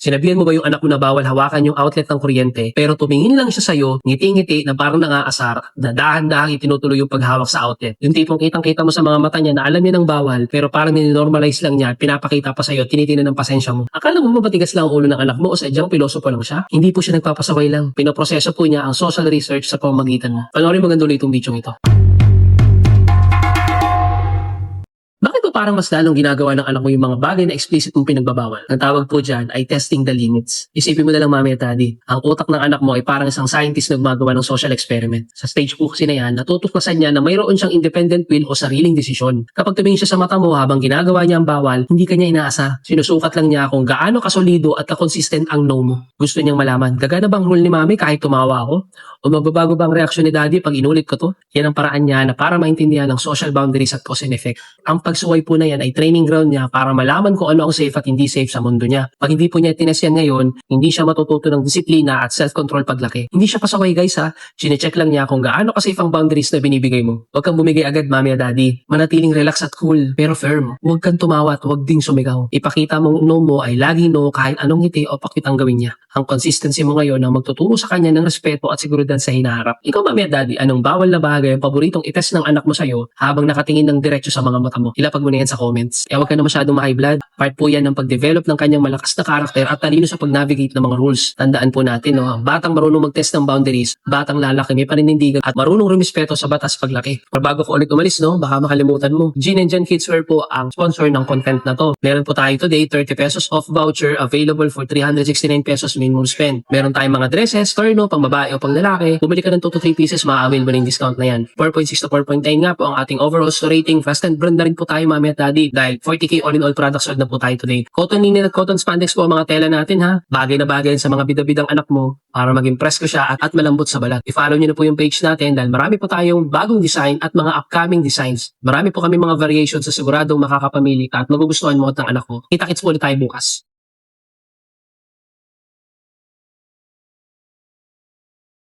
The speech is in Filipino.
Sinabihan mo ba yung anak mo na bawal hawakan yung outlet ng kuryente pero tumingin lang siya sa'yo, ngiti-ngiti na parang nangaasar na dahan-dahan itinutuloy yung paghawak sa outlet? Yung tipong kitang-kita mo sa mga mata niya na alam niya ng bawal pero parang ninormalize lang niya, pinapakita pa sa'yo, tinitingnan ng pasensya mo. Akala mo matigas lang ang ulo ng anak mo o sadyang pilosopo lang siya? Hindi po siya nagpapasaway lang. Pinoproseso po niya ang social research sa pamamagitan mo. Panoorin mo ganda ulit itong video ito. Bakit ba parang mas lalong ginagawa ng anak mo yung mga bagay na explicit mong pinagbabawal? Ang tawag po dyan ay testing the limits. Isipin mo na lang mami at daddy, ang utak ng anak mo ay parang isang scientist na gumagawa ng social experiment. Sa stage po kasi na yan, natutuklasan niya na mayroon siyang independent will o sariling desisyon. Kapag tumingin siya sa mata mo habang ginagawa niya ang bawal, hindi kanya inaasa. Sinusukat lang niya kung gaano kasolido at kakonsistent ang no mo. Gusto niyang malaman, gagana bang rule ni mami kahit tumawa ako? O magbabago ba ang reaksyon ni daddy pag inulit ko to? Yan ang paraan niya na para maintindihan ang social boundaries at cause and effect. Ang pagsuway po na yan ay training ground niya para malaman kung ano ang safe at hindi safe sa mundo niya. Pag hindi po niya tinest yan ngayon, hindi siya matututo ng disiplina at self-control paglaki. Hindi siya pasaway guys ha. Chine-check lang niya kung gaano ka-safe ang boundaries na binibigay mo. Huwag kang bumigay agad mami at daddy. Manatiling relax at cool pero firm. Huwag kang tumawa at huwag ding sumigaw. Ipakita mong no mo ay lagi no kahit anong ngiti o pakit ang gawin niya. Ang consistency mo ngayon ang magtuturo sa kanya ng respeto at seguridad sa hinaharap. Ikaw mami at daddy, anong bawal na bagay ang paboritong itest ng anak mo sa'yo habang nakatingin ng diretso sa mga mata mo? Ilapag mo na yan sa comments. Huwag ka na masyadong ma-high blood. Part po yan ng pag-develop ng kanyang malakas na karakter at talino sa pag-navigate ng mga rules. Tandaan po natin, no, batang marunong mag-test ng boundaries, batang lalaki may paninindigan at marunong rumispeto sa batas paglaki. Pero bago ko ulit umalis, no, baka makalimutan mo. Gin and Jan Kidswear po ang sponsor ng content na to. Meron po tayo today 30 pesos off voucher available for 369 pesos minimum spend. Meron tayong mga dresses, torno, pang babae o pang lalaki. Bumili ka ng 2 to 3 pieces, ma-avail mo ng discount na yan. 4.6 to 4.9 nga po ang ating overall store rating. Fast and brand na rin po tayo mami at daddy dahil 40k all-in-all products sold na po tayo today. Cotton linen at cotton spandex po ang mga tela natin ha. Bagay na bagay sa mga bida-bidang anak mo para maging presko siya at malambot sa balat. I-follow nyo na po yung page natin dahil marami po tayong bagong design at mga upcoming designs. Marami po kami mga variations sa siguradong makakapamili ka at magugustuhan mo at ng anak mo. Kita-kits po ulit tayo bukas.